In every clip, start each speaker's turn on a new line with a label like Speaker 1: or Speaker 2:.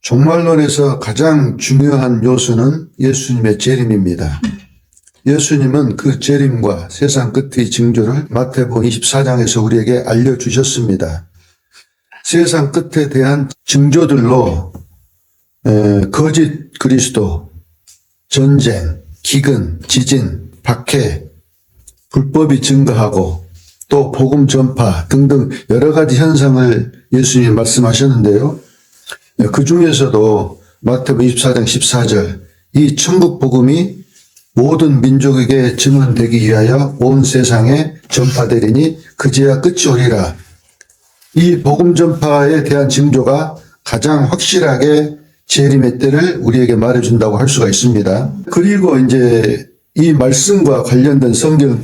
Speaker 1: 종말론에서 가장 중요한 요소는 예수님의 재림입니다. 예수님은 그 재림과 세상 끝의 징조를 마태복음 24장에서 우리에게 알려주셨습니다. 세상 끝에 대한 징조들로 거짓 그리스도, 전쟁, 기근, 지진, 박해, 불법이 증가하고 또 복음 전파 등등 여러 가지 현상을 예수님이 말씀하셨는데요. 그 중에서도 마태복음 24장 14절 이 천국 복음이 모든 민족에게 증언되기 위하여 온 세상에 전파되리니 그제야 끝이 오리라. 이 복음 전파에 대한 징조가 가장 확실하게 재림의 때를 우리에게 말해준다고 할 수가 있습니다. 그리고 이제 이 말씀과 관련된 성경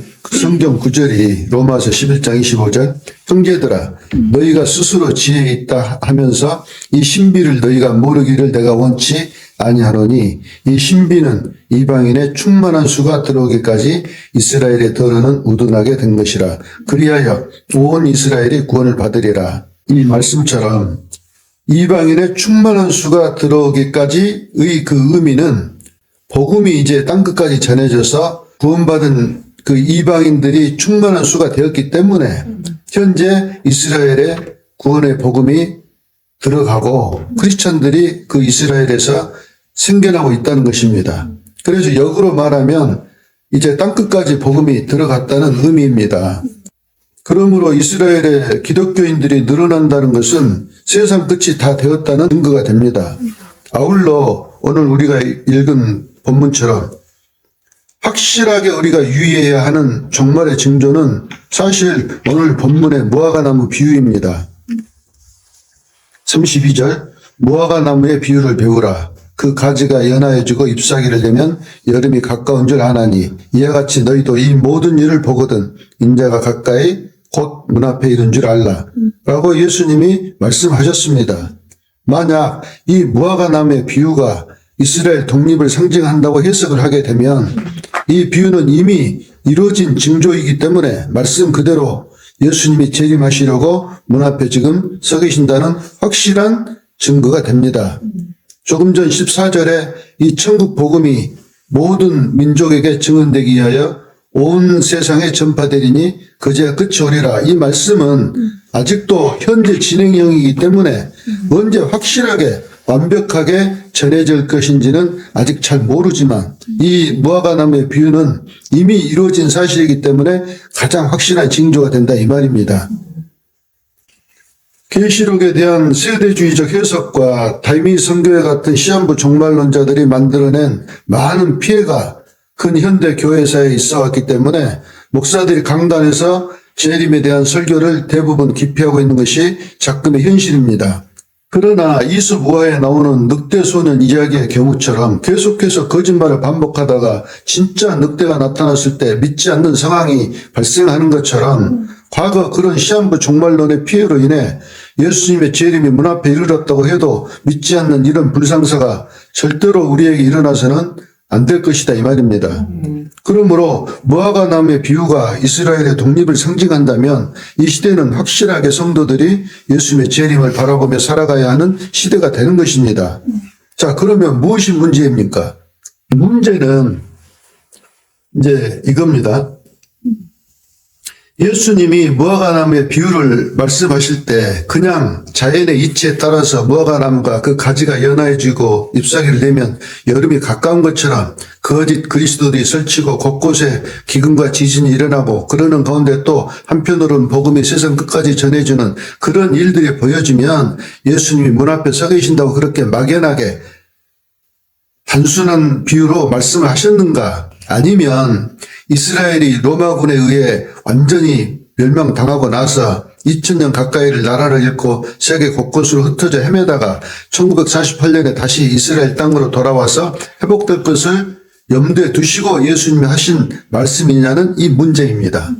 Speaker 1: 구절이 로마서 11장 25절 형제들아 너희가 스스로 지혜 있다 하면서 이 신비를 너희가 모르기를 내가 원치 아니하노니 이 신비는 이방인의 충만한 수가 들어오기까지 이스라엘의 더러는 우둔하게 된 것이라. 그리하여 온 이스라엘이 구원을 받으리라. 이 말씀처럼 이방인의 충만한 수가 들어오기까지의 그 의미는 복음이 이제 땅끝까지 전해져서 구원받은 그 이방인들이 충만한 수가 되었기 때문에 현재 이스라엘의 구원의 복음이 들어가고 크리스천들이 그 이스라엘에서 생겨나고 있다는 것입니다. 그래서 역으로 말하면 이제 땅끝까지 복음이 들어갔다는 의미입니다. 그러므로 이스라엘의 기독교인들이 늘어난다는 것은 세상 끝이 다 되었다는 증거가 됩니다. 아울러 오늘 우리가 읽은 본문처럼 확실하게 우리가 유의해야 하는 종말의 징조는 사실 오늘 본문의 무화과나무 비유입니다. 32절 무화과나무의 비유를 배우라. 그 가지가 연하여지고 잎사귀를 내면 여름이 가까운 줄 아나니 이와 같이 너희도 이 모든 일을 보거든 인자가 가까이 곧 문 앞에 이른 줄 알라. 라고 예수님이 말씀하셨습니다. 만약 이 무화과나무의 비유가 이스라엘 독립을 상징한다고 해석을 하게 되면 이 비유는 이미 이루어진 징조이기 때문에 말씀 그대로 예수님이 재림하시려고 문 앞에 지금 서 계신다는 확실한 증거가 됩니다. 조금 전 14절에 이 천국 복음이 모든 민족에게 증언되기 위하여 온 세상에 전파되리니 그제야 끝이 오리라. 이 말씀은 아직도 현재 진행형이기 때문에 언제 확실하게 완벽하게 전해질 것인지는 아직 잘 모르지만 이 무화과나무의 비유는 이미 이루어진 사실이기 때문에 가장 확실한 징조가 된다 이 말입니다. 계시록에 대한 세대주의적 해석과 다이미 선교회 같은 시한부 종말론자들이 만들어낸 많은 피해가 큰 현대 교회사에 있어 왔기 때문에 목사들이 강단에서 재림에 대한 설교를 대부분 기피하고 있는 것이 작금의 현실입니다. 그러나 이수무화에 나오는 늑대 소년 이야기의 경우처럼 계속해서 거짓말을 반복하다가 진짜 늑대가 나타났을 때 믿지 않는 상황이 발생하는 것처럼 과거 그런 시한부 종말론의 피해로 인해 예수님의 재림이 문 앞에 이르렀다고 해도 믿지 않는 이런 불상사가 절대로 우리에게 일어나서는 안 될 것이다 이 말입니다. 그러므로 무화과나무의 비유가 이스라엘의 독립을 상징한다면 이 시대는 확실하게 성도들이 예수님의 재림을 바라보며 살아가야 하는 시대가 되는 것입니다. 자, 그러면 무엇이 문제입니까? 문제는 이제 이겁니다. 예수님이 무화과나무의 비유를 말씀하실 때 그냥 자연의 이치에 따라서 무화과나무가 그 가지가 연하여지고 잎사귀를 내면 여름이 가까운 것처럼 거짓 그리스도들이 설치고 곳곳에 기근과 지진이 일어나고 그러는 가운데 또 한편으로는 복음이 세상 끝까지 전해주는 그런 일들이 보여지면 예수님이 문 앞에 서 계신다고 그렇게 막연하게 단순한 비유로 말씀을 하셨는가? 아니면 이스라엘이 로마군에 의해 완전히 멸망당하고 나서 2000년 가까이를 나라를 잃고 세계 곳곳으로 흩어져 헤매다가 1948년에 다시 이스라엘 땅으로 돌아와서 회복될 것을 염두에 두시고 예수님이 하신 말씀이냐는 이 문제입니다.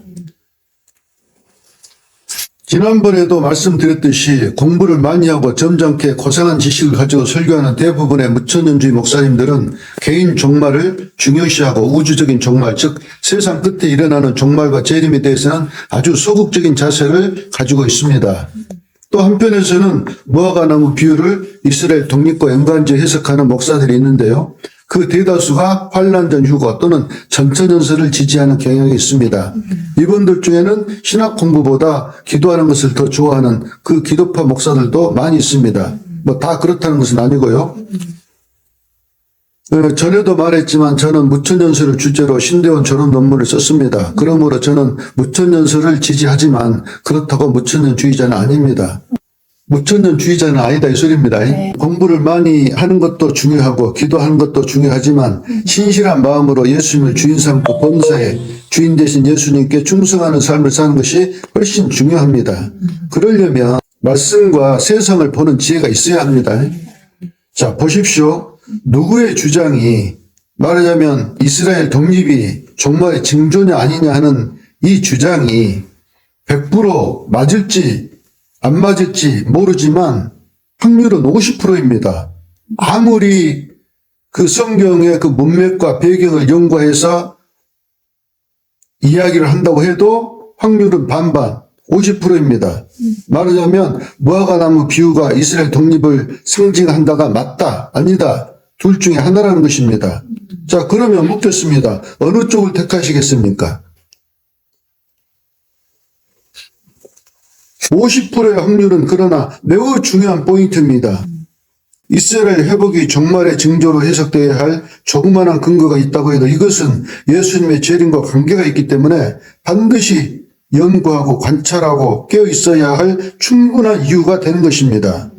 Speaker 1: 지난번에도 말씀드렸듯이 공부를 많이 하고 점잖게 고상한 지식을 가지고 설교하는 대부분의 무천년주의 목사님들은 개인 종말을 중요시하고 우주적인 종말, 즉 세상 끝에 일어나는 종말과 재림에 대해서는 아주 소극적인 자세를 가지고 있습니다. 또 한편에서는 무화과나무 비유를 이스라엘 독립과 연관지어 해석하는 목사들이 있는데요. 그 대다수가 환란전 휴거 또는 전천연설을 지지하는 경향이 있습니다. 이분들 중에는 신학 공부보다 기도하는 것을 더 좋아하는 그 기도파 목사들도 많이 있습니다. 뭐 다 그렇다는 것은 아니고요. 전에도 말했지만 저는 무천연설을 주제로 신대원 졸업 논문을 썼습니다. 그러므로 저는 무천연설을 지지하지만 그렇다고 무천연주의자는 아닙니다. 무천연주의자는 아니다 이 소리입니다.
Speaker 2: 네.
Speaker 1: 공부를 많이 하는 것도 중요하고 기도하는 것도 중요하지만 신실한 마음으로 예수님을 주인 삼고 본사에 주인 되신 예수님께 충성하는 삶을 사는 것이 훨씬 중요합니다. 그러려면 말씀과 세상을 보는 지혜가 있어야 합니다. 자, 보십시오. 누구의 주장이 말하자면 이스라엘 독립이 종말의 징조냐 아니냐 하는 이 주장이 100% 맞을지 안 맞을지 모르지만 확률은 50%입니다. 아무리 그 성경의 그 문맥과 배경을 연구해서 이야기를 한다고 해도 확률은 반반 50%입니다. 말하자면 무화과나무 비유가 이스라엘 독립을 상징한다가 맞다 아니다 둘 중에 하나라는 것입니다. 자, 그러면 묻겠습니다. 어느 쪽을 택하시겠습니까? 50%의 확률은 그러나 매우 중요한 포인트입니다. 이스라엘 회복이 종말의 징조로 해석되어야 할 조그마한 근거가 있다고 해도 이것은 예수님의 재림과 관계가 있기 때문에 반드시 연구하고 관찰하고 깨어 있어야 할 충분한 이유가 되는 것입니다.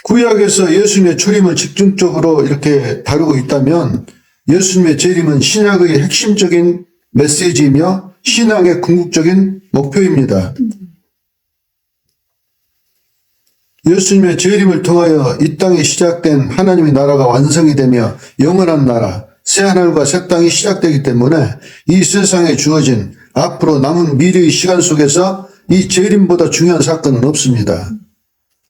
Speaker 1: 구약에서 예수님의 초림을 집중적으로 이렇게 다루고 있다면 예수님의 재림은 신약의 핵심적인 메시지이며 신앙의 궁극적인 목표입니다. 예수님의 재림을 통하여 이 땅에 시작된 하나님의 나라가 완성이 되며 영원한 나라, 새하늘과 새 땅이 시작되기 때문에 이 세상에 주어진 앞으로 남은 미래의 시간 속에서 이 재림보다 중요한 사건은 없습니다.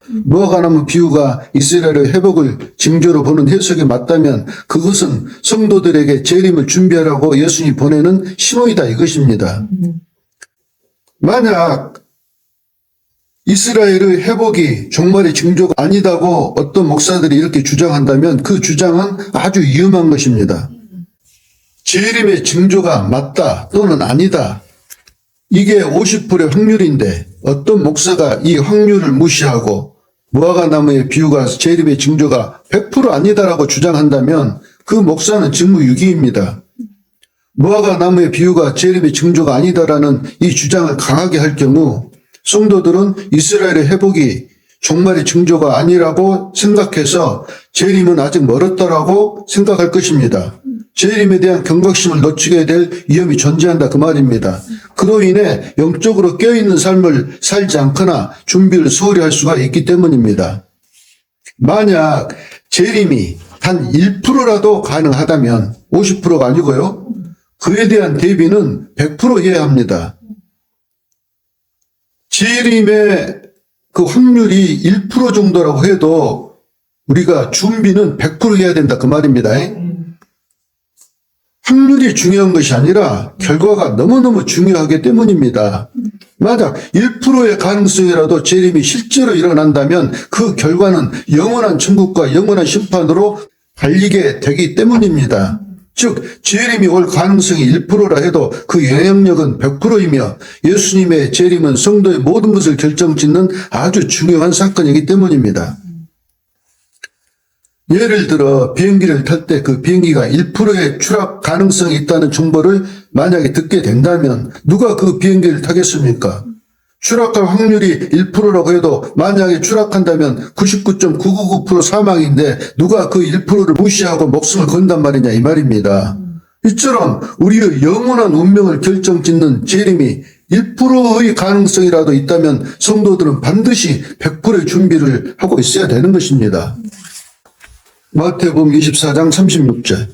Speaker 1: 무화과나무 비유가 이스라엘의 회복을 징조로 보는 해석이 맞다면 그것은 성도들에게 재림을 준비하라고 예수님이 보내는 신호이다 이것입니다. 만약 이스라엘의 회복이 종말의 징조가 아니다고 어떤 목사들이 이렇게 주장한다면 그 주장은 아주 위험한 것입니다. 재림의 징조가 맞다 또는 아니다. 이게 50%의 확률인데 어떤 목사가 이 확률을 무시하고 무화과나무의 비유가 재림의 징조가 100% 아니다라고 주장한다면 그 목사는 직무유기입니다. 무화과나무의 비유가 재림의 징조가 아니다라는 이 주장을 강하게 할 경우 성도들은 이스라엘의 회복이 종말의 징조가 아니라고 생각해서 재림은 아직 멀었다라고 생각할 것입니다. 재림에 대한 경각심을 놓치게 될 위험이 존재한다 그 말입니다. 그로 인해 영적으로 깨어있는 삶을 살지 않거나 준비를 소홀히 할 수가 있기 때문입니다. 만약 재림이 단 1%라도 가능하다면 50%가 아니고요. 그에 대한 대비는 100% 해야 합니다. 재림의 그 확률이 1% 정도라고 해도 우리가 준비는 100% 해야 된다 그 말입니다. 확률이 중요한 것이 아니라 결과가 너무너무 중요하기 때문입니다. 만약 1%의 가능성이라도 재림이 실제로 일어난다면 그 결과는 영원한 천국과 영원한 심판으로 갈리게 되기 때문입니다. 즉 재림이 올 가능성이 1%라 해도 그 영향력은 100%이며 예수님의 재림은 성도의 모든 것을 결정짓는 아주 중요한 사건이기 때문입니다. 예를 들어 비행기를 탈 때 그 비행기가 1%의 추락 가능성이 있다는 정보를 만약에 듣게 된다면 누가 그 비행기를 타겠습니까? 추락할 확률이 1%라고 해도 만약에 추락한다면 99.999% 사망인데 누가 그 1%를 무시하고 목숨을 건단 말이냐 이 말입니다. 이처럼 우리의 영원한 운명을 결정짓는 재림이 1%의 가능성이라도 있다면 성도들은 반드시 100%의 준비를 하고 있어야 되는 것입니다. 마태복음 24장 36절.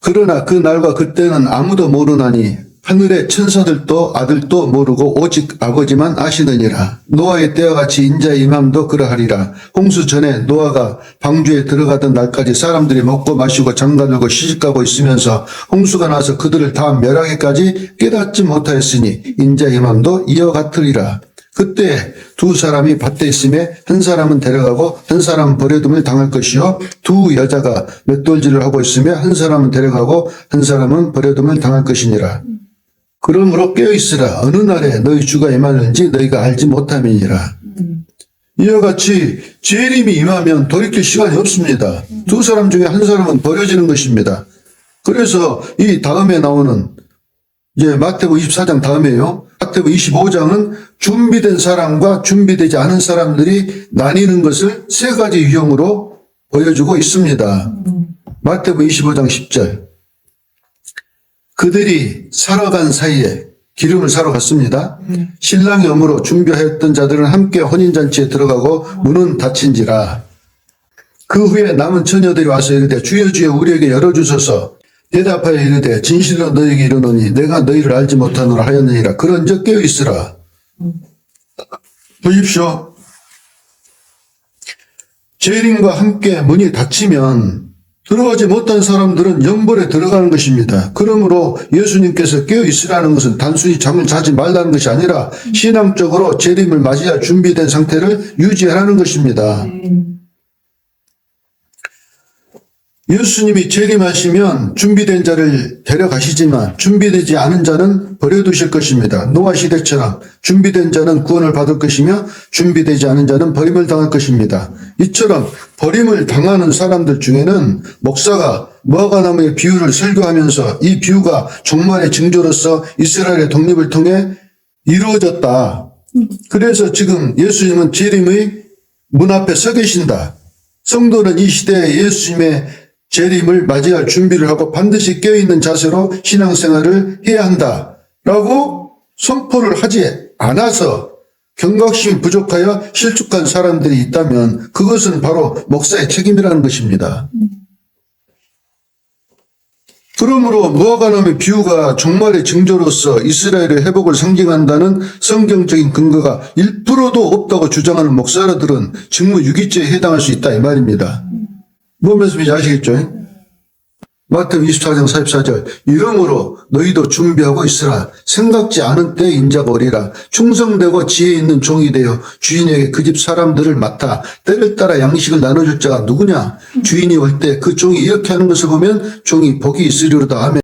Speaker 1: 그러나 그 날과 그때는 아무도 모르나니 하늘의 천사들도 아들도 모르고 오직 아버지만 아시느니라. 노아의 때와 같이 인자의 임함도 그러하리라. 홍수 전에 노아가 방주에 들어가던 날까지 사람들이 먹고 마시고 장가들고 시집가고 있으면서 홍수가 나서 그들을 다 멸하기까지 깨닫지 못하였으니 인자의 임함도 이와 같으리라. 그때 두 사람이 밭에 있음에 한 사람은 데려가고 한 사람은 버려둠을 당할 것이요 두 여자가 맷돌질을 하고 있으며 한 사람은 데려가고 한 사람은 버려둠을 당할 것이니라. 그러므로 깨어있으라. 어느 날에 너희 주가 임하는지 너희가 알지 못함이니라. 이와 같이 재림이 임하면 돌이킬 시간이 없습니다. 두 사람 중에 한 사람은 버려지는 것입니다. 그래서 이 다음에 나오는 이제 마태복음 24장 다음에요. 마태복음 25장은 준비된 사람과 준비되지 않은 사람들이 나뉘는 것을 세 가지 유형으로 보여주고 있습니다. 마태복음 25장 10절. 그들이 살아간 사이에 기름을 사러 갔습니다. 신랑이 오므로 준비하였던 자들은 함께 혼인잔치에 들어가고 문은 닫힌지라. 그 후에 남은 처녀들이 와서 이르되 주여 주여 우리에게 열어주소서. 대답하여 이르되 진실로 너희에게 이르노니 내가 너희를 알지 못하노라 하였느니라. 그런즉 깨어있으라. 보십시오. 재림과 함께 문이 닫히면 들어가지 못한 사람들은 영벌에 들어가는 것입니다. 그러므로 예수님께서 깨어있으라는 것은 단순히 잠을 자지 말라는 것이 아니라 신앙적으로 재림을 맞이할 준비된 상태를 유지하라는 것입니다. 예수님이 재림하시면 준비된 자를 데려가시지만 준비되지 않은 자는 버려두실 것입니다. 노아 시대처럼 준비된 자는 구원을 받을 것이며 준비되지 않은 자는 버림을 당할 것입니다. 이처럼 버림을 당하는 사람들 중에는 목사가 무화과나무의 비유를 설교하면서 이 비유가 종말의 징조로서 이스라엘의 독립을 통해 이루어졌다. 그래서 지금 예수님은 재림의 문 앞에 서 계신다. 성도는 이 시대에 예수님의 재림을 맞이할 준비를 하고 반드시 깨어있는 자세로 신앙생활을 해야 한다라고 선포를 하지 않아서 경각심이 부족하여 실족한 사람들이 있다면 그것은 바로 목사의 책임이라는 것입니다. 그러므로 무화과나무의 비유가 종말의 징조로서 이스라엘의 회복을 상징한다는 성경적인 근거가 1%도 없다고 주장하는 목사들은 직무유기죄에 해당할 수 있다 이 말입니다. 뭔 말씀인지 아시겠죠? 마태복음 24장 44절. 이러므로 너희도 준비하고 있으라. 생각지 않은 때에 인자가 오리라. 충성되고 지혜 있는 종이 되어 주인에게 그 집 사람들을 맡아 때를 따라 양식을 나눠줄 자가 누구냐? 주인이 올 때 그 종이 이렇게 하는 것을 보면 종이 복이 있으리로다. 아멘.